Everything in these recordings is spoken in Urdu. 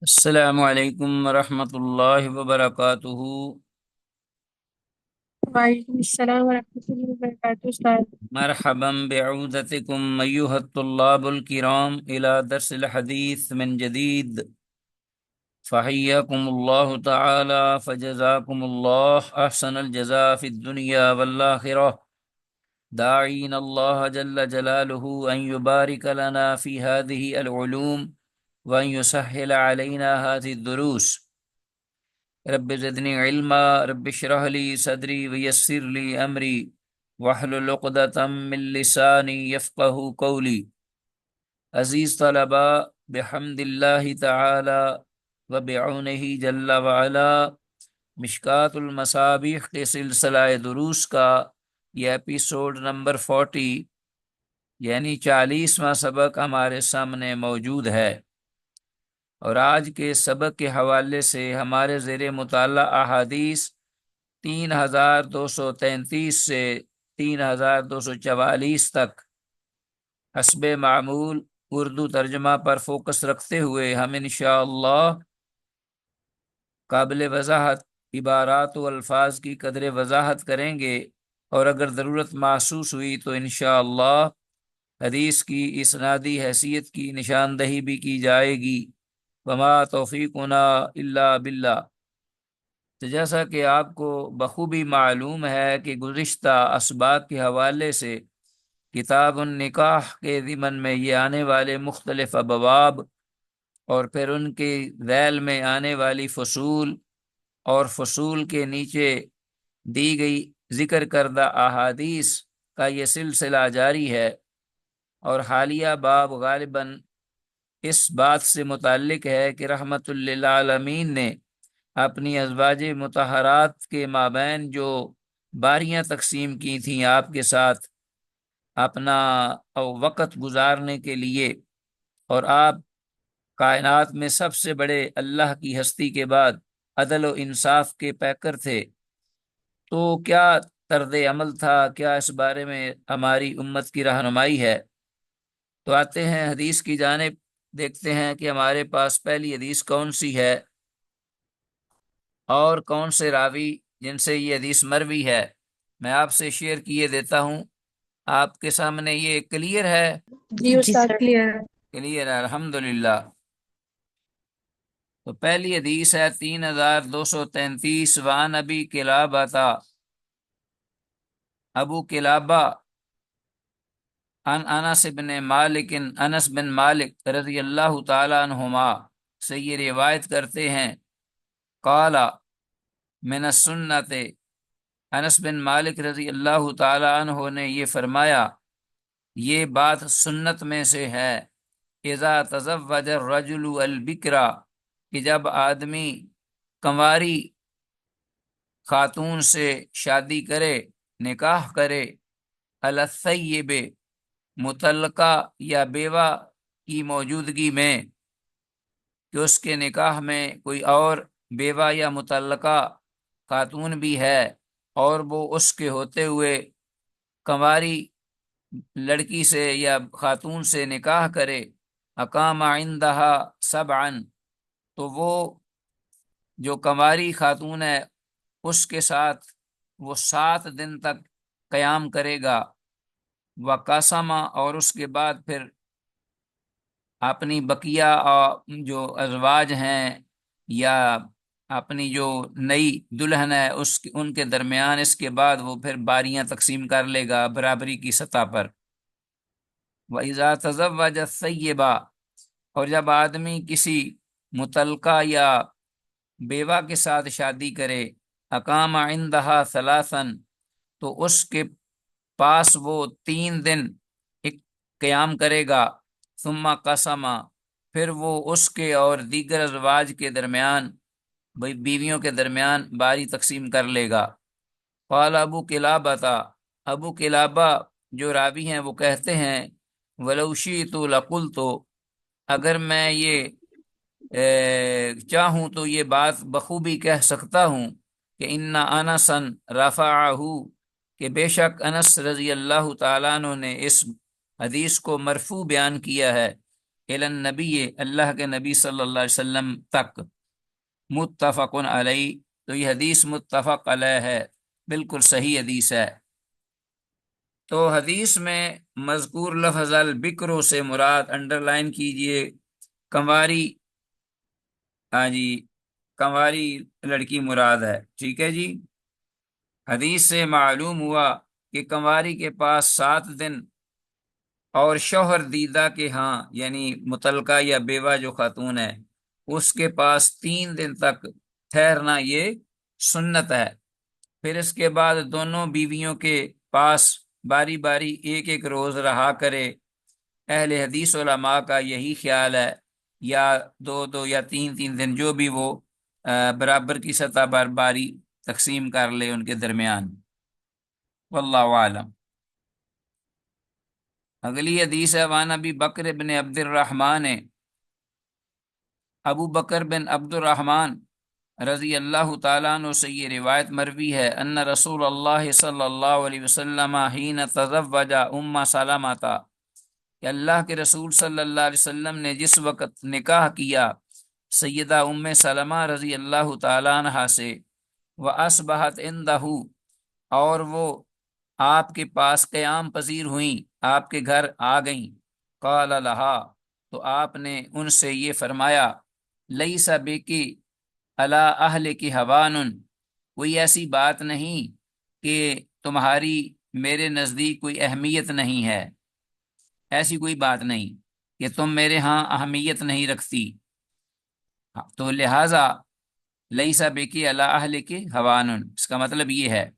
السلام علیکم ورحمۃ اللہ وبرکاتہ۔ وعلیکم السلام ورحمۃ اللہ وبرکاتہ استاد۔ مرحبا بعودتکم ایہا الطلاب الکرام الى درس الحدیث من جدید، فحیاکم اللہ تعالی فجزاکم اللہ احسن الجزاء فی الدنیا والآخرہ، داعین اللہ جل جلالہ ان یبارک لنا فی هذه العلوم وان یسہل علینا هذه الدروس۔ رب زدنی علما، رب اشرح لی صدری ویسر لی امری واحلل عقدۃ من لسانی یفقہوا قولی۔ عزیز طلباء، بحمد اللہ تعالی و بعونہ جل وعلا مشکوٰۃ المصابیح کے سلسلہ دروس کا یہ ایپیسوڈ نمبر 40 یعنی 40واں سبق ہمارے سامنے موجود ہے، اور آج کے سبق کے حوالے سے ہمارے زیر مطالعہ احادیث 3233 سے 3244 تک حسب معمول اردو ترجمہ پر فوکس رکھتے ہوئے ہم انشاءاللہ قابل وضاحت عبارات و الفاظ کی قدر وضاحت کریں گے، اور اگر ضرورت محسوس ہوئی تو انشاءاللہ حدیث کی اسنادی حیثیت کی نشاندہی بھی کی جائے گی۔ وما توفیقنا الا باللہ۔ تو جیسا کہ آپ کو بخوبی معلوم ہے کہ گزشتہ اسباق کے حوالے سے کتاب النکاح کے ضمن میں یہ آنے والے مختلف ابواب اور پھر ان کے ذیل میں آنے والی فصول اور فصول کے نیچے دی گئی ذکر کردہ احادیث کا یہ سلسلہ جاری ہے، اور حالیہ باب غالباً اس بات سے متعلق ہے کہ رحمت للعالمین نے اپنی ازواج مطہرات کے مابین جو باریاں تقسیم کی تھیں آپ کے ساتھ اپنا وقت گزارنے کے لیے، اور آپ کائنات میں سب سے بڑے اللہ کی ہستی کے بعد عدل و انصاف کے پیکر تھے، تو کیا طرز عمل تھا، کیا اس بارے میں ہماری امت کی رہنمائی ہے؟ تو آتے ہیں حدیث کی جانب، دیکھتے ہیں کہ ہمارے پاس پہلی حدیث کون سی ہے اور کون سے راوی جن سے یہ حدیث مروی ہے۔ میں آپ سے شیئر کیے دیتا ہوں، آپ کے سامنے یہ کلیئر ہے؟ جی استاد کلیئر ہے۔ کلیئر ہے، الحمدللہ۔ تو پہلی حدیث ہے 3233، وعن ابی قلابہ، ابو قلابہ ان انس بن مالک، انس بن مالک رضی اللہ تعالی عنہما سے یہ روایت کرتے ہیں، قال من السنت، انس بن مالک رضی اللہ تعالی عنہ نے یہ فرمایا، یہ بات سنت میں سے ہے، اذا تزوج الرجل البکرا، کہ جب آدمی کنواری خاتون سے شادی کرے، نکاح کرے، الثیب، مطلقہ یا بیوہ کی موجودگی میں، کہ اس کے نکاح میں کوئی اور بیوہ یا مطلقہ خاتون بھی ہے، اور وہ اس کے ہوتے ہوئے کنواری لڑکی سے یا خاتون سے نکاح کرے، اقام عندہا سبعا، تو وہ جو کنواری خاتون ہے اس کے ساتھ وہ 7 دن تک قیام کرے گا، وقاسم، اور اس کے بعد پھر اپنی بقیہ جو ازواج ہیں یا اپنی جو نئی دلہن ہے ان کے درمیان اس کے بعد وہ پھر باریاں تقسیم کر لے گا برابری کی سطح پر۔ وَإِذَا تَزَوَّجَ الثَّيِّبَ، اور جب آدمی کسی مطلقہ یا بیوہ کے ساتھ شادی کرے، اقام عندہا ثلاثاً، تو اس کے پاس وہ 3 دن ایک قیام کرے گا، ثم قسم، پھر وہ اس کے اور دیگر ازواج کے درمیان، بیویوں کے درمیان باری تقسیم کر لے گا۔ قال ابو قلابہ، ابو قلابہ جو راوی ہیں وہ کہتے ہیں، ولو شئت لقلت، اگر میں یہ چاہوں تو یہ بات بخوبی کہہ سکتا ہوں کہ ان انسا رفعہ، کہ بے شک انس رضی اللہ تعالیٰ عنہ نے اس حدیث کو مرفوع بیان کیا ہے، الی النبی، اللہ کے نبی صلی اللہ علیہ وسلم تک، متفق علیہ، تو یہ حدیث متفق علیہ ہے، بالکل صحیح حدیث ہے۔ تو حدیث میں مذکور لفظ البکرو سے مراد، انڈر لائن کیجئے، کنواری، ہاں جی، کنواری لڑکی مراد ہے، ٹھیک ہے جی۔ حدیث سے معلوم ہوا کہ کنواری کے پاس 7 دن، اور شوہر دیدہ کے ہاں یعنی مطلقہ یا بیوہ جو خاتون ہے اس کے پاس 3 دن تک ٹھہرنا یہ سنت ہے۔ پھر اس کے بعد دونوں بیویوں کے پاس باری باری ایک ایک روز رہا کرے۔ اہل حدیث علماء کا یہی خیال ہے، یا 2 2 یا 3 3 دن، جو بھی وہ برابر کی سطح پر باری تقسیم کر لے ان کے درمیان، واللہ عالم۔ اگلی حدیث ہے، وان ابی بکر بن عبد الرحمن، ابو بکر بن عبد الرحمن رضی اللہ تعالیٰ عنہ سے یہ روایت مروی ہے، ان رسول اللہ صلی اللہ علیہ وسلم حین تزوج ام سلمہ، کہ اللہ کے رسول صلی اللہ علیہ وسلم نے جس وقت نکاح کیا سیدہ ام سلمہ رضی اللہ تعالیٰ عنہ سے، وَأَصْبَحَتْ عِنْدَهُ، اور وہ آپ کے پاس قیام پذیر ہوئیں، آپ کے گھر آ گئیں، قال لها، تو آپ نے ان سے یہ فرمایا، لیس بکی علی اہل کی ہوان، کوئی ایسی بات نہیں کہ تمہاری میرے نزدیک کوئی اہمیت نہیں ہے، ایسی کوئی بات نہیں کہ تم میرے ہاں اہمیت نہیں رکھتی، تو لہٰذا لیسا بکی علی اہل کی ہوان، اس کا مطلب یہ ہے،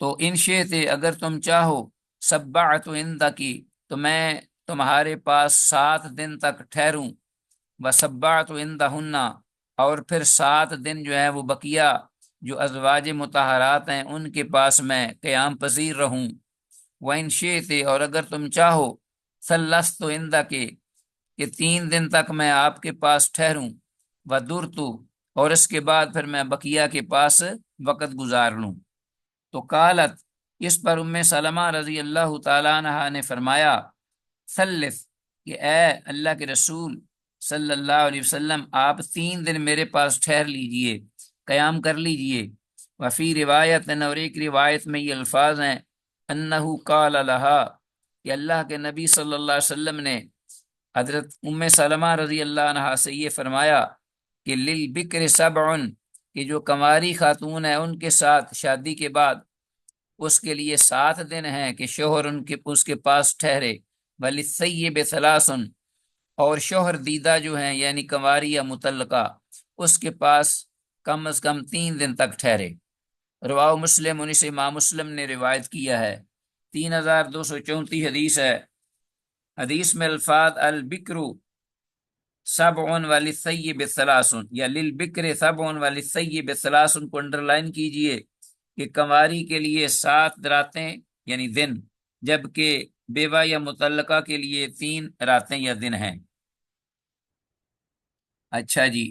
تو ان شئت، اگر تم چاہو، سبعت عندکی، تو میں تمہارے پاس 7 دن تک ٹھہروں، وسبعت عندہن، اور پھر 7 دن جو ہے وہ بقیہ جو ازواج مطہرات ہیں ان کے پاس میں قیام پذیر رہوں، وَإِن شئت، اور اگر تم چاہو، ثلثت عندک، کہ 3 دن تک میں آپ کے پاس ٹھہروں، ودرت، اور اس کے بعد پھر میں بقیہ کے پاس وقت گزار لوں۔ تو قالت، اس پر ام سلمہ رضی اللہ تعالیٰ عنہ نے فرمایا، ثلث، کہ اے اللہ کے رسول صلی اللہ علیہ وسلم، آپ 3 دن میرے پاس ٹھہر لیجئے، قیام کر لیجئے۔ وفی روایت، اور ایک روایت میں یہ الفاظ ہیں، انہو قال لہا، کہ اللہ کے نبی صلی اللہ علیہ وسلم نے حضرت ام سلمہ رضی اللہ عنہ سے یہ فرمایا کہ للبکر سبع، کہ جو کنواری خاتون ہے ان کے ساتھ شادی کے بعد اس کے لیے 7 دن ہیں کہ شوہر اس کے پاس ٹھہرے، وللثیب ثلاث، اور شوہر دیدہ جو ہیں یعنی کنواری یا مطلقہ اس کے پاس کم از کم 3 دن تک ٹھہرے۔ رواہ مسلم، انہیں سے امام مسلم نے روایت کیا ہے، 3234 حدیث ہے۔ حدیث میں الفاظ البکر سبع وللثیب ثلاث، یا للبکر سبع وللثیب ثلاث کو انڈر لائن کیجئے، کہ کنواری کے لیے 7 راتیں یعنی دن، جبکہ بیوہ یا مطلقہ کے لیے 3 راتیں یا دن ہیں۔ اچھا جی،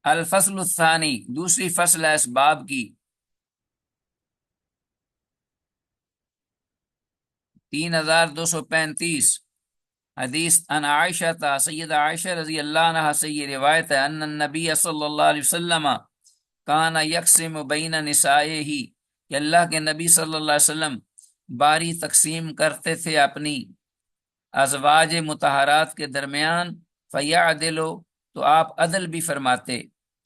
الفصل الثانی، دوسری فصل ہے اس باب کی، 3235 حدیث، ان عائشہ تا، سید عائشہ رضی اللہ عنہ سے یہ روایت ہے، ان النبی صلی اللہ علیہ وسلم کان یقسم بین نسائہ، کہ اللہ کے نبی صلی اللہ علیہ وسلم باری تقسیم کرتے تھے اپنی ازواج مطہرات کے درمیان، فیعدل، تو آپ عدل بھی فرماتے،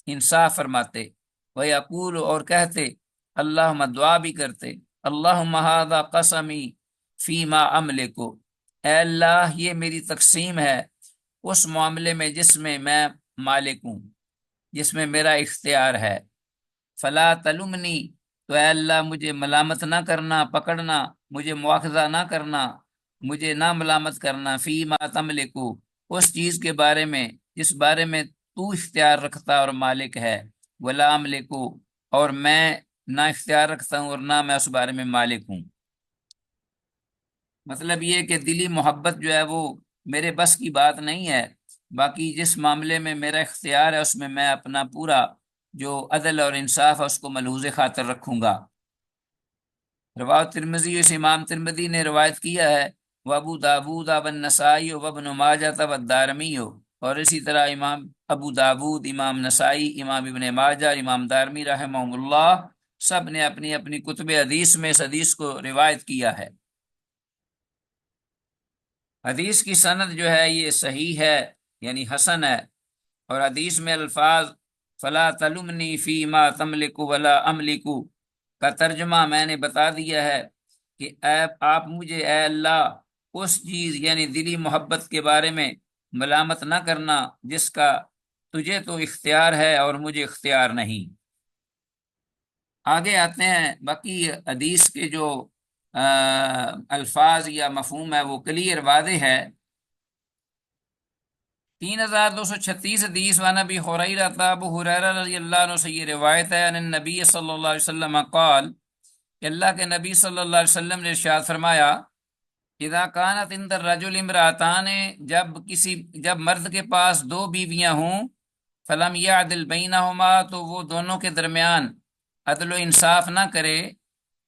انصاف فرماتے، ویقول، اور کہتے، اللہم، دعا بھی کرتے، اللہم ھذا قسمی فیما املک، اے اللہ یہ میری تقسیم ہے اس معاملے میں جس میں میں مالک ہوں، جس میں میرا اختیار ہے، فلا تلمنی، تو اے اللہ مجھے ملامت نہ کرنا، پکڑنا، مجھے مواخذہ نہ کرنا، مجھے نہ ملامت کرنا، فیما تملک، اس چیز کے بارے میں جس بارے میں تو اختیار رکھتا اور مالک ہے، ولا املک، اور میں نہ اختیار رکھتا ہوں اور نہ میں اس بارے میں مالک ہوں۔ مطلب یہ کہ دلی محبت جو ہے وہ میرے بس کی بات نہیں ہے، باقی جس معاملے میں میرا اختیار ہے اس میں میں اپنا پورا جو عدل اور انصاف ہے اس کو ملحوظ خاطر رکھوں گا۔ روایت ترمذی، اس امام ترمذی نے روایت کیا ہے وابو داود ابن نسائی وابن ماجہ والدارمی، اور اسی طرح امام ابو داود، امام نسائی، امام ابن ماجہ، امام دارمی رحمہ اللہ سب نے اپنی اپنی کتب حدیث میں اس حدیث کو روایت کیا ہے۔ حدیث کی سند جو ہے یہ صحیح ہے، یعنی حسن ہے، اور حدیث میں الفاظ فلا تلمنی فی ما تملک ولا املک کا ترجمہ میں نے بتا دیا ہے کہ اے آپ مجھے اے اللہ اس چیز یعنی دلی محبت کے بارے میں ملامت نہ کرنا جس کا تجھے تو اختیار ہے اور مجھے اختیار نہیں۔ آگے آتے ہیں، باقی حدیث کے جو الفاظ یا مفہوم ہے وہ کلیئر واضح ہے۔ 3236 حدیث وعن ابی ہریرہ، ابو ہریرہ رضی اللہ عنہ سے یہ روایت ہے، ان النبی صلی اللہ علیہ وسلم قال، کہ اللہ کے نبی صلی اللہ علیہ وسلم نے ارشاد فرمایا، اذا کانت عند الرجل امراتان، جب مرد کے پاس دو بیویاں ہوں، فلم یعدل بینہما، تو وہ دونوں کے درمیان عدل و انصاف نہ کرے،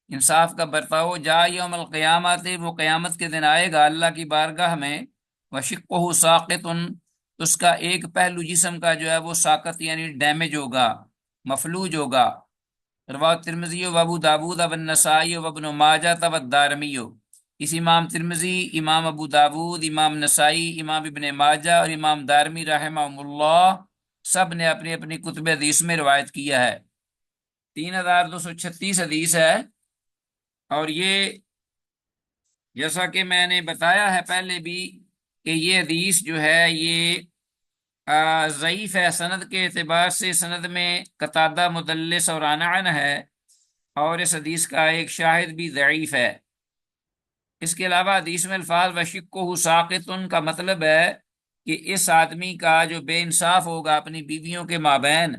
انصاف کا برتاؤ، جا یوم القیامت، وہ قیامت کے دن آئے گا اللہ کی بارگاہ میں، وشقہ ساقط، اس کا ایک پہلو جسم کا جو ہے وہ ساقط یعنی ڈیمیج ہوگا، مفلوج ہوگا۔ رواه ترمذی و ابو داود و النسائی و ابن ماجہ والدارمی، اس امام ترمذی، امام ابو داود، امام نسائی، امام ابن ماجہ اور امام دارمی رحمہ اللہ سب نے اپنی اپنی کتب حدیث میں روایت کیا ہے۔ 3236 حدیث ہے، اور یہ جیسا کہ میں نے بتایا ہے پہلے بھی کہ یہ حدیث جو ہے یہ ضعیف ہے سند کے اعتبار سے، سند میں قتادہ مدلس اور عنعن ہے، اور اس حدیث کا ایک شاہد بھی ضعیف ہے۔ اس کے علاوہ حدیث میں الفاظ وشقہ ساقط کا مطلب ہے کہ اس آدمی کا جو بے انصاف ہوگا اپنی بیویوں کے مابین،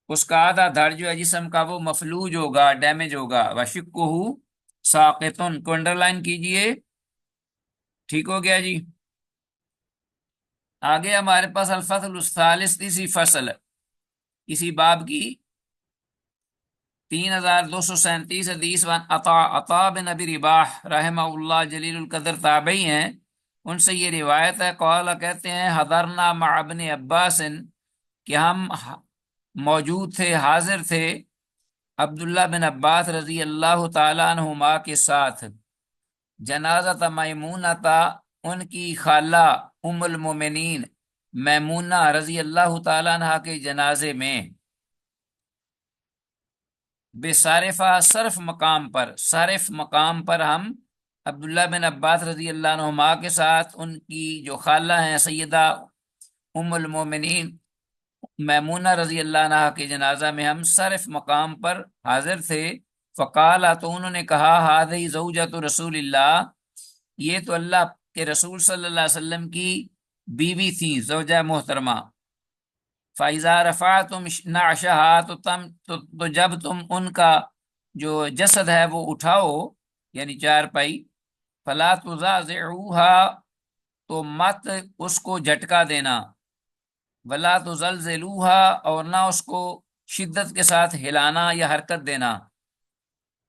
اس کا آدھا دھڑ جو ہے جسم کا وہ مفلوج ہوگا، ڈیمیج ہوگا۔ وشقہ ساقط کو انڈر لائن کیجئے، ٹھیک ہو گیا جی۔ آگے ہمارے پاس الفصل الثالث، تیسری فصل اسی باب کی 3237 حدیث وان عطا بن ابی رباح رحمہ اللہ جلیل القدر تابعی ہیں، ان سے یہ روایت ہے، قال کہتے ہیں، حضرنا مع ابن عباس، کہ ہم موجود تھے، حاضر تھے عبداللہ بن عباس رضی اللہ تعالیٰ عنہما کے ساتھ، جنازت میمونہ، ان کی خالہ ام المومنین میمونہ رضی اللہ تعالیٰ عنہ کے جنازے میں، بے صارفہ، صرف مقام پر، صرف مقام پر ہم عبداللہ بن عباس رضی اللہ عنہما کے ساتھ ان کی جو خالہ ہیں سیدہ ام المومنین میمونہ رضی اللہ عنہ کے جنازہ میں ہم صرف مقام پر حاضر تھے۔ فقالا، تو انہوں نے کہا، ہذہ زوجۃ رسول اللہ، یہ تو اللہ کے رسول صلی اللہ علیہ وسلم کی بیوی تھی، زوجہ محترمہ۔ فَإِذَا رَفَعْتُمْ نَعْشَهَا، تو جب تم ان کا جو جسد ہے وہ اٹھاؤ، یعنی چارپائی، فَلَا تُزَعْزِعُوهَا، تو مت اس کو جھٹکا دینا، وَلَا تُزَلْزِلُوهَا، اور نہ اس کو شدت کے ساتھ ہلانا یا حرکت دینا۔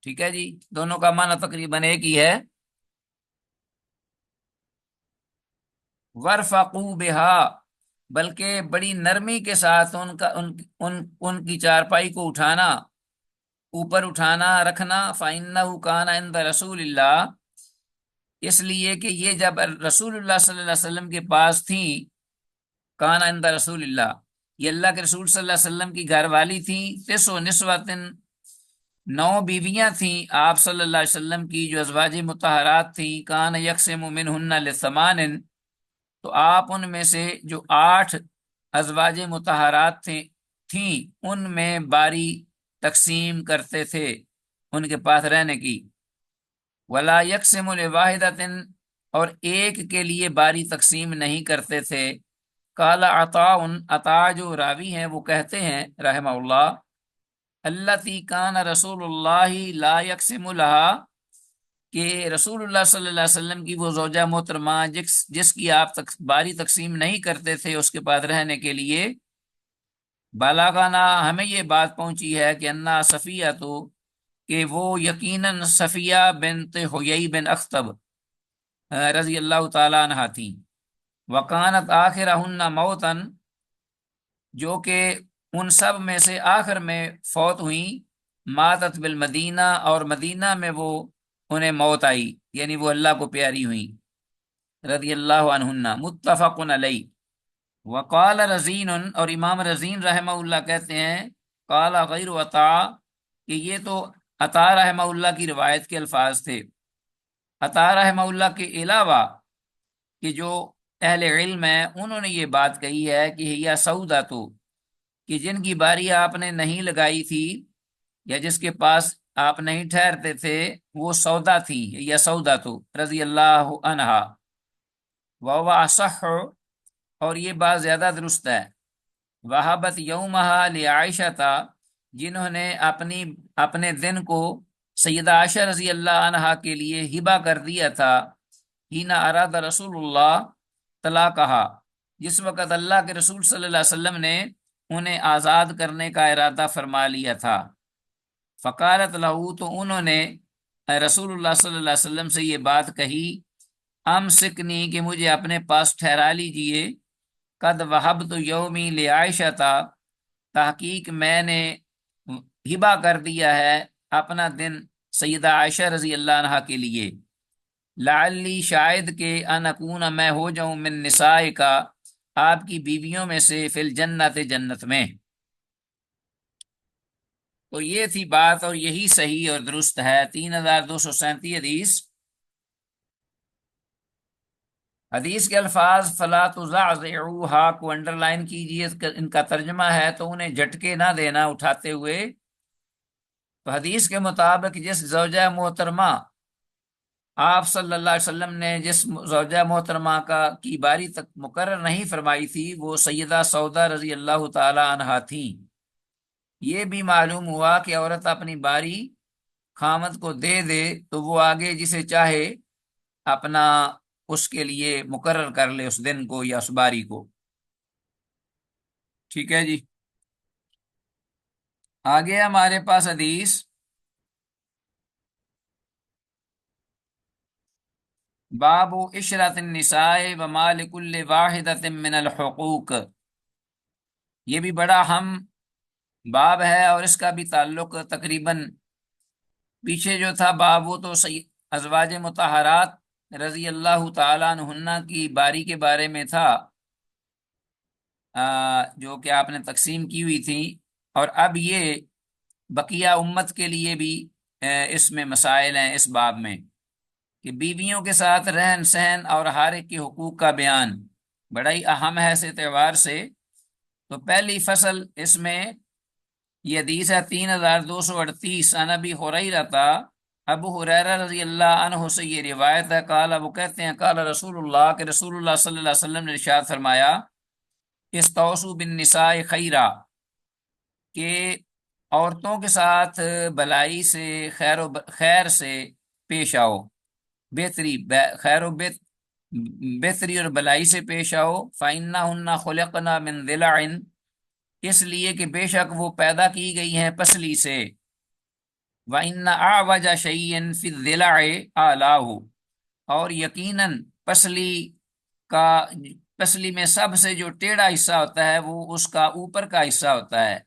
ٹھیک ہے جی، دونوں کا معنی تقریباً ایک ہی ہے۔ وَرْفَقُوا بِهَا، بلکہ بڑی نرمی کے ساتھ ان کی چارپائی کو اٹھانا، اوپر اٹھانا، رکھنا۔ فَإِنَّهُ كَانَ عِندَ رسول اللہ، اس لیے کہ یہ جب رسول اللہ صلی اللہ علیہ وسلم کے پاس تھیں، کان عند رسول اللہ، یہ اللہ کے رسول صلی اللہ علیہ وسلم کی گھر والی تھیں، 9 نسوۃ، 9 بیویاں تھیں آپ صلی اللہ علیہ وسلم کی جو ازواج مطہرات تھیں، کان یقسم منہن لثمان، تو آپ ان میں سے جو 8 ازواج مطہرات تھیں ان میں باری تقسیم کرتے تھے ان کے پاس رہنے کی۔ ولا یقسم لواحدۃ، اور ایک کے لیے باری تقسیم نہیں کرتے تھے۔ قال عطا جو راوی ہیں وہ کہتے ہیں رحمہ اللہ، التی کان رسول اللہ لا یقسم لها، کہ رسول اللہ صلی اللہ علیہ وسلم کی وہ زوجہ محترمہ جس کی آپ باری تقسیم نہیں کرتے تھے اس کے پاس رہنے کے لیے، بالاغنا، ہمیں یہ بات پہنچی ہے کہ انا صفیہ، تو کہ وہ یقیناً صفیہ بنت حیی بن اخطب، رضی اللہ تعالیٰ عنہ تھیں۔ وکانت آخرہن موتن، جو کہ ان سب میں سے آخر میں فوت ہوئیں، ماتت بالمدینہ، اور مدینہ میں وہ انہیں موت آئی، یعنی وہ اللہ کو پیاری ہوئیں، رضی اللہ عنہن، متفق علیہ۔ وقال رزین، اور امام رزین رحمہ اللہ کہتے ہیں، قال غیر عطا، کہ یہ تو عطا رحمہ اللہ کی روایت کے الفاظ تھے۔ عطا رحمہ اللہ کے علاوہ کہ جو اہل علم ہیں انہوں نے یہ بات کہی ہے کہ یا سودا تو، کہ جن کی باری آپ نے نہیں لگائی تھی یا جس کے پاس آپ نہیں ٹھہرتے تھے وہ سودا تھی، یا سودا تو رضی اللہ عنہا۔ وہو اصح، اور یہ بات زیادہ درست ہے، وہابت یومہا لعائشہ تھا، جنہوں نے اپنے دن کو سیدہ عائشہ رضی اللہ عنہا کے لیے ہبہ کر دیا تھا، ہینا اراد رسول اللہ طلاقہا، جس وقت اللہ کے رسول صلی اللہ علیہ وسلم نے انہیں آزاد کرنے کا ارادہ فرما لیا تھا۔ فقالت لہو، تو انہوں نے رسول اللہ صلی اللہ علیہ وسلم سے یہ بات کہی، امسکنی، کہ مجھے اپنے پاس ٹھہرا لیجئے، قد وہبت یومی لعائشہ تھا، تحقیق میں نے ہبہ کر دیا ہے اپنا دن سیدہ عائشہ رضی اللہ عنہا کے لیے، لعلی، شاید کہ ان اکون، میں ہو جاؤں، من نساء کا، آپ کی بیویوں میں سے، فی الجنت، جنت میں۔ تو یہ تھی بات، اور یہی صحیح اور درست ہے۔ 3237 حدیث۔ حدیث کے الفاظ، فلا تزعزعوها کو انڈر لائن کیجیے، ان کا ترجمہ ہے تو انہیں جھٹکے نہ دینا اٹھاتے ہوئے۔ تو حدیث کے مطابق جس زوجہ محترمہ آپ صلی اللہ علیہ وسلم نے جس زوجہ محترمہ کی باری تک مقرر نہیں فرمائی تھی وہ سیدہ سودا رضی اللہ تعالی عنہا تھیں۔ یہ بھی معلوم ہوا کہ عورت اپنی باری خامد کو دے دے تو وہ آگے جسے چاہے اپنا اس کے لیے مقرر کر لے، اس دن کو یا اس باری کو۔ ٹھیک ہے جی، آگے ہمارے پاس حدیث، باب عشرت النساء وما لكل واحدة من الحقوق، یہ بھی بڑا اہم باب ہے، اور اس کا بھی تعلق تقریباً پیچھے جو تھا باب وہ تو ازواج مطہرات رضی اللہ تعالیٰ عنہن کی باری کے بارے میں تھا، جو کہ آپ نے تقسیم کی ہوئی تھی، اور اب یہ بقیہ امت کے لیے بھی اس میں مسائل ہیں اس باب میں، کہ بیویوں کے ساتھ رہن سہن اور ہر ایک کے حقوق کا بیان بڑا ہی اہم ہے اس اعتبار سے۔ تو پہلی فصل اس میں یہ حدیث ہے 3238، عن ابی ہریرہ تھا، ابو ہریرہ رضی اللہ عنہ سے یہ روایت ہے، قال، وہ کہتے ہیں، قال رسول اللہ، کہ رسول اللہ صلی اللہ علیہ وسلم نے ارشاد فرمایا، استوصوا بالنساء خیرا، کہ عورتوں کے ساتھ بلائی سے، خیر سے پیش آؤ، خیر و بہتری اور بلائی سے پیش آؤ، فَإِنَّهُنَّ خُلِقْنَ مِن ضِلَعٍ، اس لیے کہ بے شک وہ پیدا کی گئی ہیں پسلی سے، وَإِنَّ أَعْوَجَ شَيْءٍ فِي الضِّلَعِ أَعْلَاهُ، اور یقیناً پسلی میں سب سے جو ٹیڑھا حصہ ہوتا ہے وہ اس کا اوپر کا حصہ ہوتا ہے،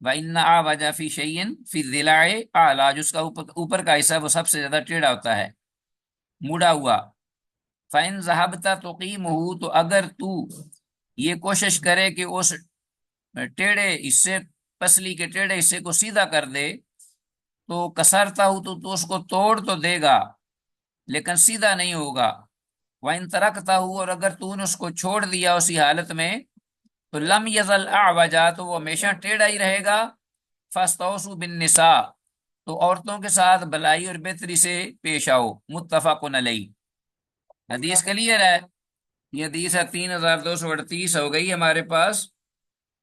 وَإِنَّ أَعْوَجَ فِي شَيْءٍ فِي الضِّلَعِ أَعْلَاهُ، جس کا اوپر کا حصہ وہ سب سے زیادہ ٹیڑھا ہوتا ہے، مڑا ہوا۔ فَإِن ذَهَبْتَ تُقِيمُهُ، تو اگر تو یہ کوشش کرے کہ اس ٹیڑھے حصے، پسلی کے ٹیڑھے حصے کو سیدھا کر دے، تو کسرتا ہو، تو اس کو توڑ تو دے گا لیکن سیدھا نہیں ہوگا۔ وَإِن تَرَكْتَهُ، اور اگر تو نے اس کو چھوڑ دیا اسی حالت میں، تو لم یزل اعوجا، تو وہ ہمیشہ ٹیڑھا ہی رہے گا۔ فَاسْتَوْصُوا بِالنِّسَاء، تو عورتوں کے ساتھ بلائی اور بہتری سے پیش آؤ، متفق علیہ۔ حدیث کلیئر ہے، یہ حدیث ہے 3238 ہو گئی ہمارے پاس۔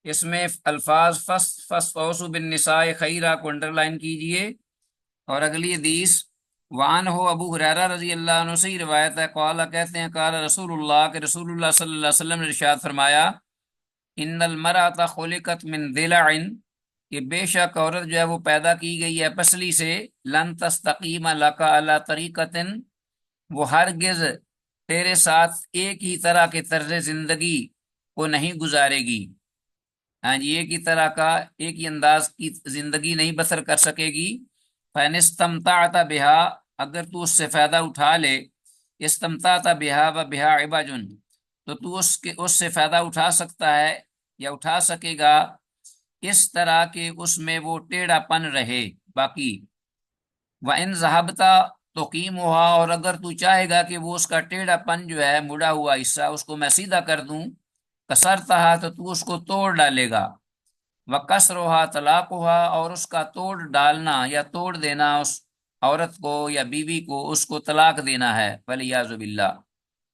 اس میں الفاظ فَاسْتَوْصُوا بِالنِّسَاءِ خَيْرًا کو انڈر لائن کیجئے، اور اگلی حدیث وعن ہو، ابو ہریرہ رضی اللہ عنہ سے روایت ہے، قال، کہتے ہیں، قال رسول اللہ، کہ رسول اللہ صلی اللہ علیہ وسلم نے ارشاد فرمایا، ان المرأة خلقت من ضلع، کہ بے شک عورت جو ہے وہ پیدا کی گئی ہے پسلی سے، لن تستقیم لک علی طریقۃ، وہ ہرگز تیرے ساتھ ایک ہی طرح کے طرز زندگی کو نہیں گزارے گی، ہاں جی، ایک ہی طرح کا ایک ہی انداز کی زندگی نہیں بسر کر سکے گی۔ فَإِنِ اسْتَمْتَعْتَ بِهَا، اگر تو اس سے فائدہ اٹھا لے، استمتعت بها وبها عوج، تو تو اس سے فائدہ اٹھا سکتا ہے یا اٹھا سکے گا اس طرح کہ اس میں وہ ٹیڑھا پن رہے باقی۔ وَإِنْ ذَهَبْتَ تُقِيمُهَا، اور اگر تو چاہے گا کہ وہ اس کا ٹیڑھا پن جو ہے، مڑا ہوا حصہ، اس کو میں سیدھا کر دوں، کسرتها، تو تو اس کو توڑ ڈالے گا۔ وَكَسْرُهَا طَلَاقُهَا، اور اس کا توڑ ڈالنا یا توڑ دینا اس عورت کو یا بیوی کو، اس کو طلاق دینا ہے، وَلِيَعْذُ بِاللَّهِ۔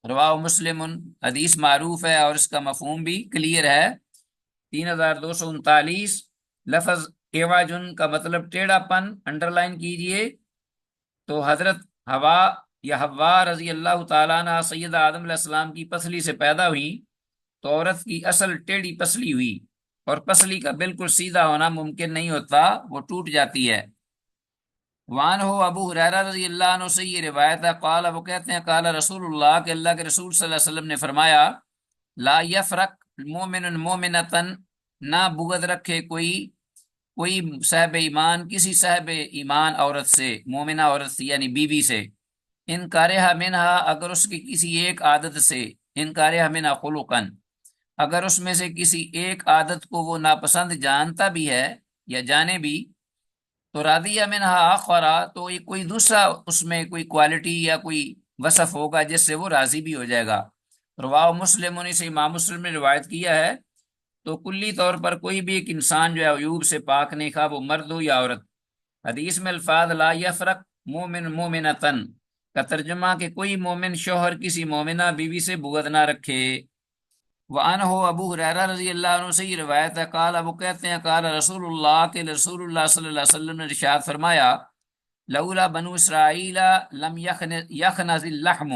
رواہ مسلم، حدیث معروف ہے اور اس کا مفہوم بھی کلیئر ہے۔ 3239 لفظ ایواجن کا مطلب ٹیڑھا پن انڈر لائن کیجئے۔ تو حضرت حوا یا حوا رضی اللہ تعالیٰ عنہ سیدہ آدم علیہ السلام کی پسلی سے پیدا ہوئی، تو عورت کی اصل ٹیڑھی پسلی ہوئی، اور پسلی کا بالکل سیدھا ہونا ممکن نہیں ہوتا، وہ ٹوٹ جاتی ہے۔ وان ہو ابو ہریرہ رضی اللہ عنہ سے یہ روایت ہے، قال، وہ کہتے ہیں، قال رسول اللہ، کہ اللہ کے رسول صلی اللہ علیہ وسلم نے فرمایا، لا یفرق مومن مومنتن، نہ بغض رکھے کوئی صاحب ایمان کسی صاحب ایمان عورت سے، مومنہ عورت سے یعنی بیوی سے، ان کارہا منہا، اگر اس کی کسی ایک عادت سے، ان کارہا منہا خلقن، اگر اس میں سے کسی ایک عادت کو وہ ناپسند جانتا بھی ہے یا جانے بھی، تو راضیہ منہا آخرا، تو یہ کوئی دوسرا اس میں کوئی کوالٹی یا کوئی وصف ہوگا جس سے وہ راضی بھی ہو جائے گا۔ رواہ مسلم، انہیں سے امام مسلم نے روایت کیا ہے۔ تو کلی طور پر کوئی بھی ایک انسان جو ہے عیوب سے پاک نہیں، خواہ وہ مرد ہو یا عورت۔ حدیث میں الفاظ لا یفرق مومن مومنتن کا ترجمہ کہ کوئی مومن شوہر کسی مومنہ بیوی سے بغض نہ رکھے۔ وعنہ ابو ہریرہ رضی اللہ عنہ سے یہ روایت ہے، قال، وہ کہتے ہیں، قال رسول اللہ، کہ رسول اللہ صلی اللہ علیہ وسلم نے ارشاد فرمایا، لولا بنو اسرائیل لم یخنز اللحم،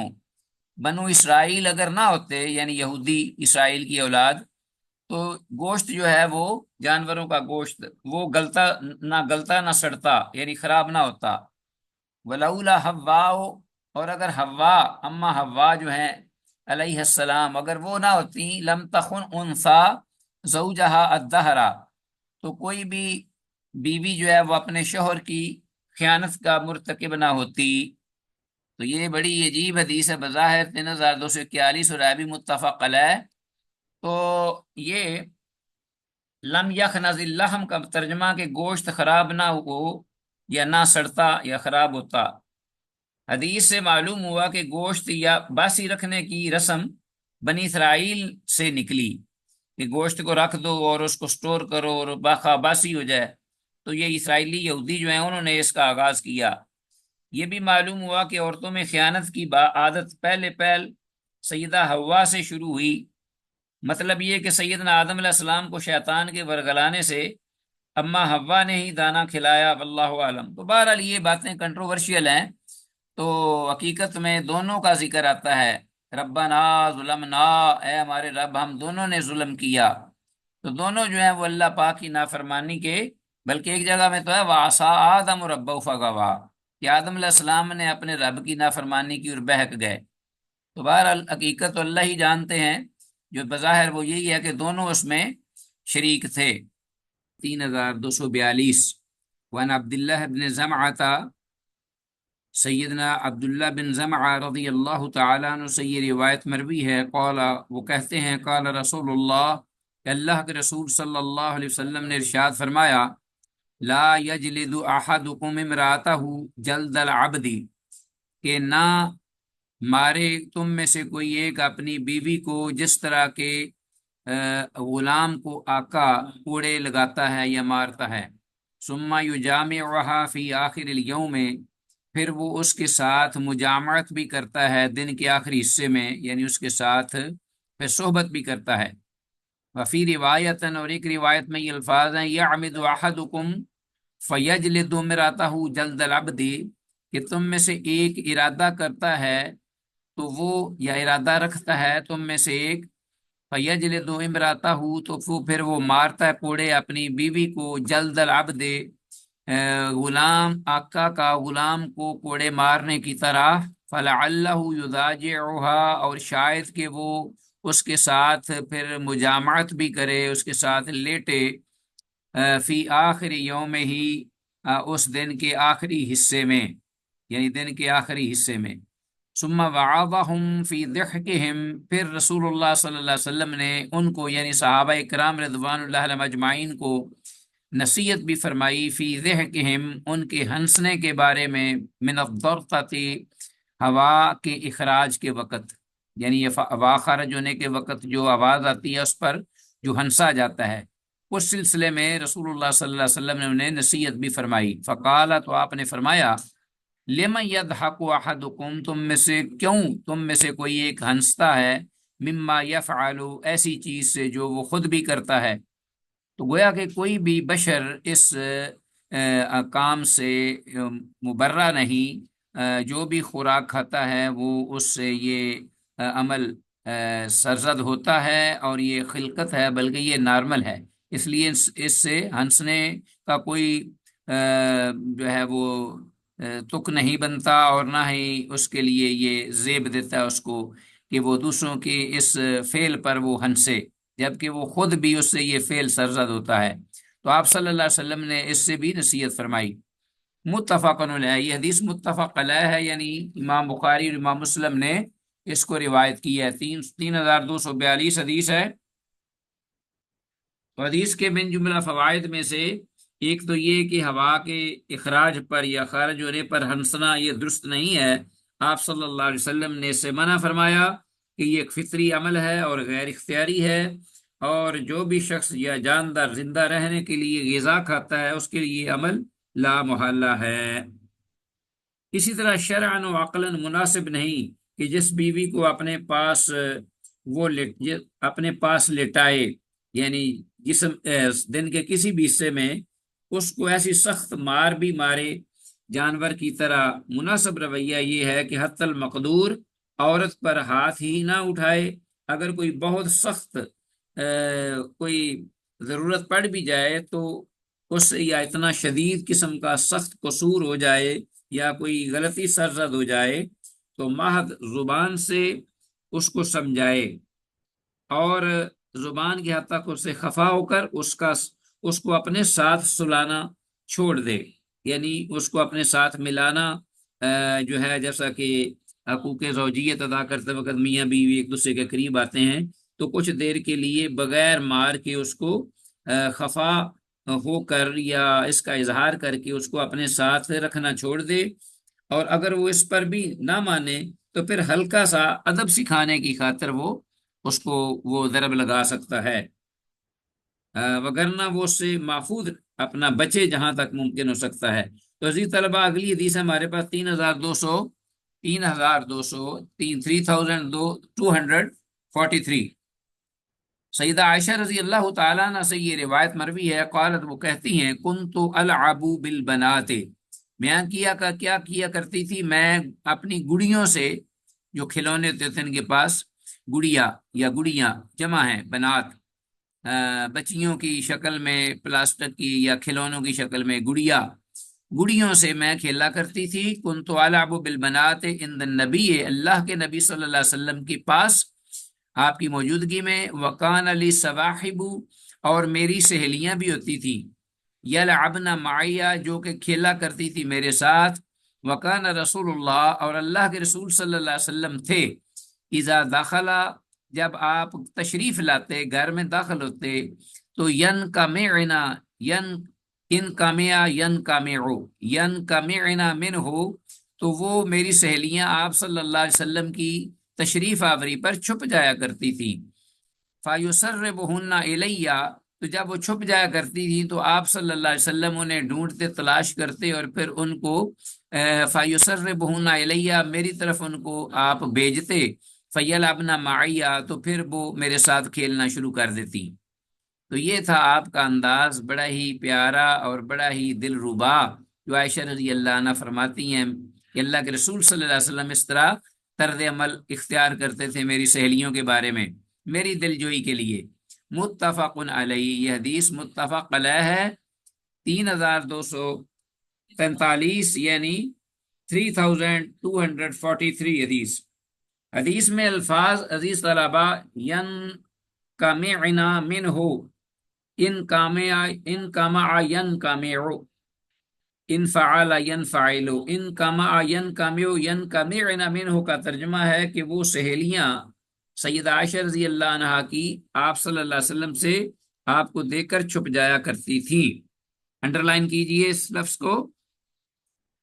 بنو اسرائیل اگر نہ ہوتے، یعنی یہودی اسرائیل کی اولاد، تو گوشت جو ہے وہ جانوروں کا گوشت وہ گلتا نہ سڑتا، یعنی خراب نہ ہوتا۔ ولولا حوا، اور اگر حوا، اما حوا جو ہیں علیہ السلام، اگر وہ نہ ہوتی، لم تخن انثا زوجہا الدہرا، تو کوئی بھی بیوی جو ہے وہ اپنے شوہر کی خیانت کا مرتکب نہ ہوتی۔ تو یہ بڑی عجیب حدیث ہے بظاہر، 3241، اور ہے بھی متفق علیہ۔ تو یہ لم یخنز اللحم کا ترجمہ کہ گوشت خراب نہ ہو یا نہ سڑتا یا خراب ہوتا۔ حدیث سے معلوم ہوا کہ گوشت یا باسی رکھنے کی رسم بنی اسرائیل سے نکلی، کہ گوشت کو رکھ دو اور اس کو سٹور کرو اور باسی ہو جائے، تو یہ اسرائیلی یہودی جو ہیں انہوں نے اس کا آغاز کیا۔ یہ بھی معلوم ہوا کہ عورتوں میں خیانت کی عادت پہل سیدہ حوا سے شروع ہوئی، مطلب یہ کہ سیدنا آدم علیہ السلام کو شیطان کے ورگلانے سے اما حوا نے ہی دانا کھلایا، واللہ عالم۔ تو بہرحال یہ باتیں کنٹروورشیل ہیں، تو حقیقت میں دونوں کا ذکر آتا ہے، ربنا ظلمنا، اے ہمارے رب ہم دونوں نے ظلم کیا۔ تو دونوں جو ہیں وہ اللہ پاک کی نافرمانی کے، بلکہ ایک جگہ میں تو ہے وعصا آدم ربہ فغوا، کہ آدم علیہ السلام نے اپنے رب کی نافرمانی کی اور بہک گئے۔ تو بہرحال حقیقت تو اللہ ہی جانتے ہیں، جو بظاہر وہ یہی ہے کہ دونوں اس میں شریک تھے۔ 3242 وعن عبداللہ بن زمعہ، سیدنا عبداللہ بن زمعہ رضی اللہ تعالیٰ عنہ سے یہ روایت مروی ہے، قال، وہ کہتے ہیں، قال رسول اللہ، کہ اللہ کے رسول صلی اللہ علیہ وسلم نے ارشاد فرمایا، لا یجلد احدکم امرأتہ جلد العبد، کہ نہ مارے تم میں سے کوئی ایک اپنی بیوی کو جس طرح کے غلام کو آقا کوڑے لگاتا ہے یا مارتا ہے۔ ثم یجامعها فی آخر الیوم، پھر وہ اس کے ساتھ مجامعت بھی کرتا ہے دن کے آخری حصے میں، یعنی اس کے ساتھ پھر صحبت بھی کرتا ہے۔ وفی روایت، اور ایک روایت میں یہ الفاظ ہیں، یعمد احدکم فیجلد امرأتہ جلد العبد، کہ تم میں سے ایک ارادہ کرتا ہے تو وہ، یا ارادہ رکھتا ہے تم میں سے ایک، فیجلد امرأتہ، تو پھر وہ مارتا ہے کوڑے اپنی بیوی کو، جلد العبد، غلام آقا کا غلام کو کوڑے مارنے کی طرح، فَلَعَلَّهُ يُضَاجِعُهَا، اور شاید کہ وہ اس کے ساتھ پھر مجامعت بھی کرے، اس کے ساتھ لیٹے، فی آخر یوم ہی، اس دن کے آخری حصے میں، یعنی دن کے آخری حصے میں۔ ثم وعظهم فی ضحکہم، پھر رسول اللہ صلی اللہ علیہ وسلم نے ان کو یعنی صحابہ کرام رضوان اللہ علیہم اجمعین کو نصیحت بھی فرمائی، فی ضحکہم، ان کے ہنسنے کے بارے میں، من الضرطۃ، ہوا کے اخراج کے وقت، یعنی یہ ہوا خارج ہونے کے وقت جو آواز آتی ہے اس پر جو ہنسا جاتا ہے، اس سلسلے میں رسول اللہ صلی اللہ علیہ وسلم نے انہیں نصیحت بھی فرمائی۔ فقال، تو آپ نے فرمایا، لمن یضحک احدکم، تم میں سے کوئی ایک ہنستا ہے، مما یفعل، ایسی چیز سے جو وہ خود بھی کرتا ہے۔ تو گویا کہ کوئی بھی بشر اس کام سے مبرہ نہیں، جو بھی خوراک کھاتا ہے وہ اس سے یہ عمل سرزد ہوتا ہے، اور یہ خلقت ہے، بلکہ یہ نارمل ہے، اس لیے اس سے ہنسنے کا کوئی جو ہے وہ تک نہیں بنتا، اور نہ ہی اس کے لیے یہ زیب دیتا ہے اس کو کہ وہ دوسروں کے اس فعل پر وہ ہنسے، جبکہ وہ خود بھی اس سے یہ فعل سرزد ہوتا ہے۔ تو آپ صلی اللہ علیہ وسلم نے اس سے بھی نصیحت فرمائی۔ متفق علیہ، یہ حدیث متفق علیہ ہے، یعنی امام بخاری اور امام مسلم نے اس کو روایت کی ہے۔ 3242 حدیث ہے۔ تو حدیث کے من جملہ فوائد میں سے ایک تو یہ کہ ہوا کے اخراج پر یا خارج ہونے پر ہنسنا یہ درست نہیں ہے، آپ صلی اللہ علیہ وسلم نے اس سے منع فرمایا کہ یہ ایک فطری عمل ہے اور غیر اختیاری ہے، اور جو بھی شخص یا جاندار زندہ رہنے کے لیے غذا کھاتا ہے اس کے لیے یہ عمل لا محالہ ہے۔ اسی طرح شرعاً و عقلاً مناسب نہیں کہ جس بیوی کو اپنے پاس اپنے پاس لٹائے، یعنی جسم دن کے کسی بھی حصے میں اس کو ایسی سخت مار بھی مارے جانور کی طرح۔ مناسب رویہ یہ ہے کہ حتی المقدور عورت پر ہاتھ ہی نہ اٹھائے، اگر کوئی بہت سخت کوئی ضرورت پڑ بھی جائے تو اس یا اتنا شدید قسم کا سخت قصور ہو جائے یا کوئی غلطی سرزد ہو جائے تو محض زبان سے اس کو سمجھائے، اور زبان کی حد تک اس سے خفا ہو کر اس کو اپنے ساتھ سلانا چھوڑ دے، یعنی اس کو اپنے ساتھ ملانا جو ہے، جیسا کہ حقوق زوجیت ادا کرتے وقت میاں بیوی ایک دوسرے کے قریب آتے ہیں تو کچھ دیر کے لیے بغیر مار کے اس کو خفا ہو کر یا اس کا اظہار کر کے اس کو اپنے ساتھ رکھنا چھوڑ دے، اور اگر وہ اس پر بھی نہ مانے تو پھر ہلکا سا ادب سکھانے کی خاطر اس کو وہ ضرب لگا سکتا ہے، وگرنہ وہ اس سے محفوظ اپنا بچے جہاں تک ممکن ہو سکتا ہے۔ تو عزیز طلبہ، اگلی حدیث ہے ہمارے پاس 3243۔ سیدہ عائشہ رضی اللہ تعالیٰ عنہ سے یہ روایت مروی ہے، قالت، وہ کہتی ہیں، کنت العب بالبنات، بیان کیا کیا کرتی تھی میں اپنی گڑیوں سے، جو کھلونے ہوتے تھے ان کے پاس، گڑیا یا گڑیاں جمع ہیں بنات، بچیوں کی شکل میں، پلاسٹک کی یا کھلونوں کی شکل میں گڑیوں سے میں کھیلا کرتی تھی۔ کنت العب بالبنات عند النبی، اللہ کے نبی صلی اللہ علیہ وسلم کے پاس، آپ کی موجودگی میں، وکان علی صواحب، اور میری سہیلیاں بھی ہوتی تھی، یلعبن معی، جو کہ کھیلا کرتی تھی میرے ساتھ، وکان رسول اللہ، اور اللہ کے رسول صلی اللہ علیہ وسلم تھے، اذا دخلا، جب آپ تشریف لاتے، گھر میں داخل ہوتے، تو ینکمعنا منہ، تو وہ میری سہیلیاں آپ صلی اللہ علیہ وسلم کی تشریف آوری پر چھپ جایا کرتی تھی۔ فَيُسَرِّبُهُنَّ إِلَيَّ، تو جب وہ چھپ جایا کرتی تھی تو آپ صلی اللہ علیہ وسلم انہیں ڈھونڈتے، تلاش کرتے، اور پھر ان کو فَيُسَرِّبُهُنَّ إِلَيَّ، میری طرف ان کو آپ بھیجتے، فَيَلْعَبْنَ مَعِيَّ، تو پھر وہ میرے ساتھ کھیلنا شروع کر دیتی۔ تو یہ تھا آپ کا انداز، بڑا ہی پیارا اور بڑا ہی دل ربا، جو عائشہ رضی اللہ عنہ فرماتی ہیں کہ اللہ کے رسول صلی اللہ علیہ وسلم اس طرح طرز عمل اختیار کرتے تھے میری سہیلیوں کے بارے میں، میری دل جوئی کے لیے۔ متفق علیہ، یہ حدیث متفق علیہ ہے۔ 3245، یعنی 3243 حدیث. حدیث میں الفاظ عزیز طلبا، ین کامعنا من ہو، ان کامع ین کامعو، ان فعل ینفعل، ان کمع ینکمع ینکمعن منہ کا ترجمہ ہے کہ وہ سہیلیاں سیدہ عائشہ رضی اللہ عنہا کی آپ صلی اللہ علیہ وسلم سے آپ کو دیکھ کر چھپ جایا کرتی تھی. انڈر لائن کیجئے اس لفظ کو.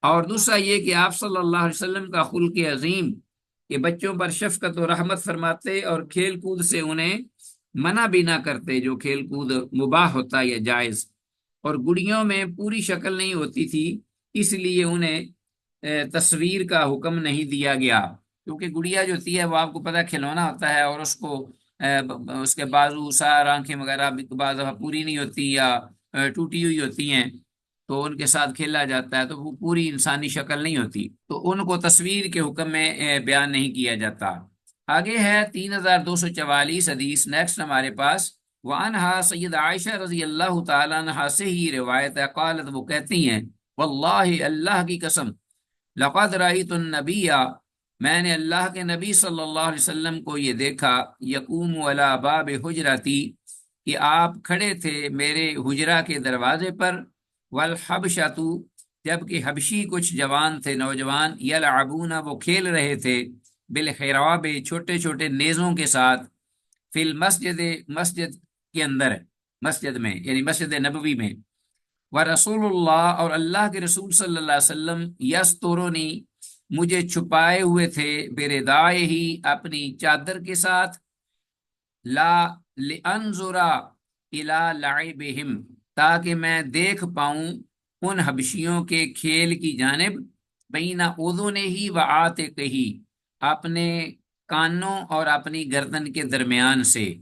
اور دوسرا یہ کہ آپ صلی اللہ علیہ وسلم کا خلق عظیم کہ بچوں پر شفقت و رحمت فرماتے اور کھیل کود سے انہیں منع بھی نہ کرتے، جو کھیل کود مباح ہوتا یا جائز. اور گڑیوں میں پوری شکل نہیں ہوتی تھی، اس لیے انہیں تصویر کا حکم نہیں دیا گیا، کیونکہ گڑیا جو ہوتی ہے وہ آپ کو پتہ کھلونا ہوتا ہے، اور اس کو اس کے بازو سار آنکھیں وغیرہ بعض دفعہ پوری نہیں ہوتی یا ٹوٹی ہوئی ہوتی ہیں، تو ان کے ساتھ کھیلا جاتا ہے تو وہ پوری انسانی شکل نہیں ہوتی، تو ان کو تصویر کے حکم میں بیان نہیں کیا جاتا. آگے ہے 3244 حدیث. نیکسٹ ہمارے پاس وعنہا سید عائشہ رضی اللہ تعالیٰ عنہا سے ہی روایت ہے، قالت وہ کہتی ہیں واللہ اللہ کی قسم لقد رأیت النبی میں نے اللہ کے نبی صلی اللہ علیہ وسلم کو یہ دیکھا یقوم علی باب حجرتی کہ آپ کھڑے تھے میرے حجرہ کے دروازے پر، والحبشۃ جبکہ حبشی کچھ جوان تھے نوجوان، یلعبون وہ کھیل رہے تھے، بالحراب چھوٹے چھوٹے نیزوں کے ساتھ، فی المسجد مسجد کے اندر، مسجد میں یعنی مسجد نبوی میں، ورسول اللہ اور اللہ کے رسول صلی اللہ علیہ وسلم یسترونی مجھے چھپائے ہوئے تھے، بردائے ہی اپنی چادر کے ساتھ، لا لانظر الی لعبہم تاکہ میں دیکھ پاؤں ان حبشیوں کے کھیل کی جانب، بین اذنہ و عاتقہ اپنے کانوں اور اپنی گردن کے درمیان سے.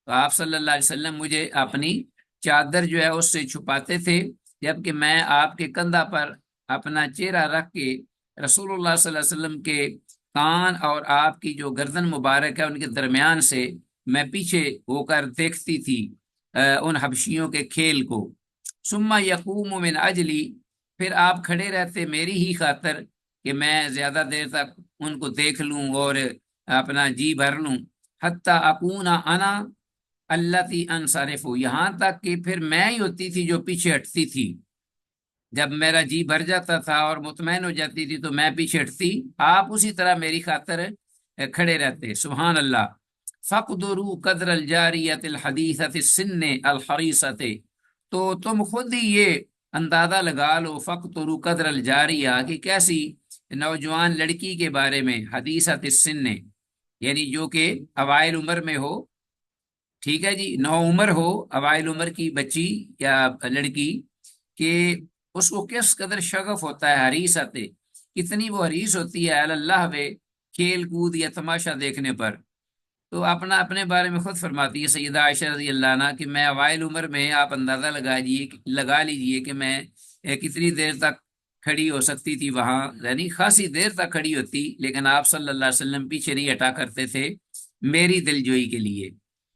تو آپ صلی اللہ علیہ وسلم مجھے اپنی چادر جو ہے اس سے چھپاتے تھے، جبکہ میں آپ کے کندھا پر اپنا چہرہ رکھ کے رسول اللہ صلی اللہ علیہ وسلم کے کان اور آپ کی جو گردن مبارک ہے ان کے درمیان سے میں پیچھے ہو کر دیکھتی تھی ان حبشیوں کے کھیل کو. ثم یقوم من اجلی پھر آپ کھڑے رہتے میری ہی خاطر کہ میں زیادہ دیر تک ان کو دیکھ لوں اور اپنا جی بھر لوں، حتی اکون انا التی انصرف یہاں تک کہ پھر میں ہی ہوتی تھی جو پیچھے ہٹتی تھی. جب میرا جی بھر جاتا تھا اور مطمئن ہو جاتی تھی تو میں پیچھے ہٹتی، آپ اسی طرح میری خاطر کھڑے رہتے. سبحان اللہ. فقدروا قدر الجاریت الحدیثۃ السن الحریصۃ تو تم خود ہی یہ اندازہ لگا لو، فقدروا قدر الجاریہ کہ کیسی نوجوان لڑکی کے بارے میں، حدیثۃ السن یعنی جو کہ اوائل عمر میں ہو، ٹھیک ہے جی، نو عمر ہو، اوائل عمر کی بچی یا لڑکی، کہ اس کو کس قدر شغف ہوتا ہے، حریص آتے کتنی وہ حریص ہوتی ہے اللہ وے کھیل کود یا تماشا دیکھنے پر. تو اپنے بارے میں خود فرماتی ہے سیدہ عائشہ رضی اللہ عنہ کہ میں اوائل عمر میں آپ اندازہ لگا لیجئے کہ میں کتنی دیر تک کھڑی ہو سکتی تھی وہاں، یعنی خاصی دیر تک کھڑی ہوتی، لیکن آپ صلی اللہ علیہ وسلم پیچھے نہیں ہٹا کرتے تھے میری دلجوئی کے لیے.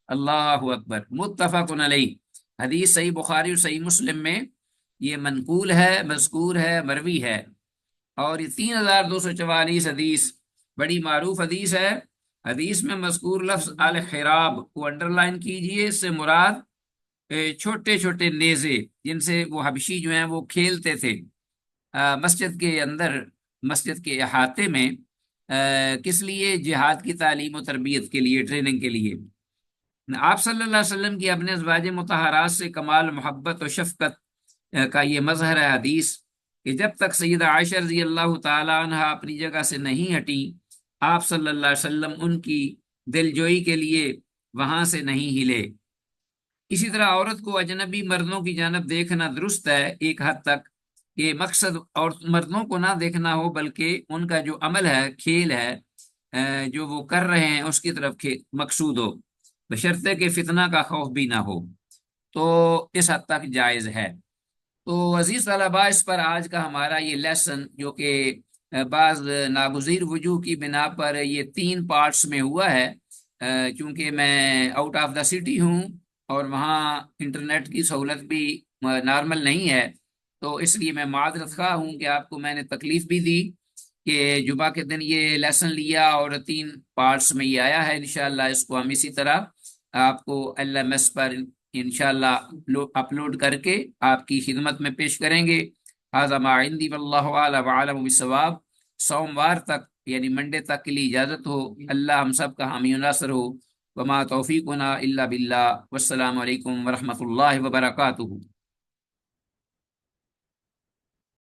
اللہ اکبر. متفق علیہ. حدیث صحیح بخاری اور صحیح مسلم میں یہ منقول ہے، مذکور ہے، مروی ہے. اور یہ 3244 حدیث بڑی معروف حدیث ہے. حدیث میں مذکور لفظ الحراب کو انڈر لائن کیجئے، اس سے مراد چھوٹے چھوٹے نیزے جن سے وہ حبشی جو ہیں وہ کھیلتے تھے مسجد کے اندر، مسجد کے احاطے میں. کس لیے؟ جہاد کی تعلیم و تربیت کے لیے، ٹریننگ کے لیے. آپ صلی اللہ علیہ وسلم کی اپنے ازواج مطہرات سے کمال محبت و شفقت کا یہ مظہر ہے حدیث کہ جب تک سیدہ عائشہ رضی اللہ تعالی عنہ اپنی جگہ سے نہیں ہٹی، آپ صلی اللہ علیہ وسلم ان کی دلجوئی کے لیے وہاں سے نہیں ہلے. اسی طرح عورت کو اجنبی مردوں کی جانب دیکھنا درست ہے ایک حد تک، کہ مقصد اور مردوں کو نہ دیکھنا ہو بلکہ ان کا جو عمل ہے، کھیل ہے جو وہ کر رہے ہیں اس کی طرف مقصود ہو، بشرطے کہ فتنہ کا خوف بھی نہ ہو، تو اس حد تک جائز ہے. تو عزیز طلباء اس پر آج کا ہمارا یہ لیسن جو کہ بعض ناگزیر وجوہ کی بنا پر یہ 3 پارٹس میں ہوا ہے، چونکہ میں آؤٹ آف دا سٹی ہوں اور وہاں انٹرنیٹ کی سہولت بھی نارمل نہیں ہے، تو اس لیے میں معذرت خواہ ہوں کہ آپ کو میں نے تکلیف بھی دی کہ جمعہ کے دن یہ لیسن لیا اور 3 پارٹس میں یہ آیا ہے. انشاءاللہ اس کو ہم اسی طرح آپ کو LMS پر انشاءاللہ اپلوڈ کر کے آپ کی خدمت میں پیش کریں گے. هذا ما عندي واللہ اعلم وعلم بالصواب. سوموار تک یعنی منڈے تک کے لیے اجازت ہو. اللہ ہم سب کا حامی و ناصر ہو. وما توفیقنا الا باللہ. والسلام علیکم ورحمۃ اللہ وبرکاتہ.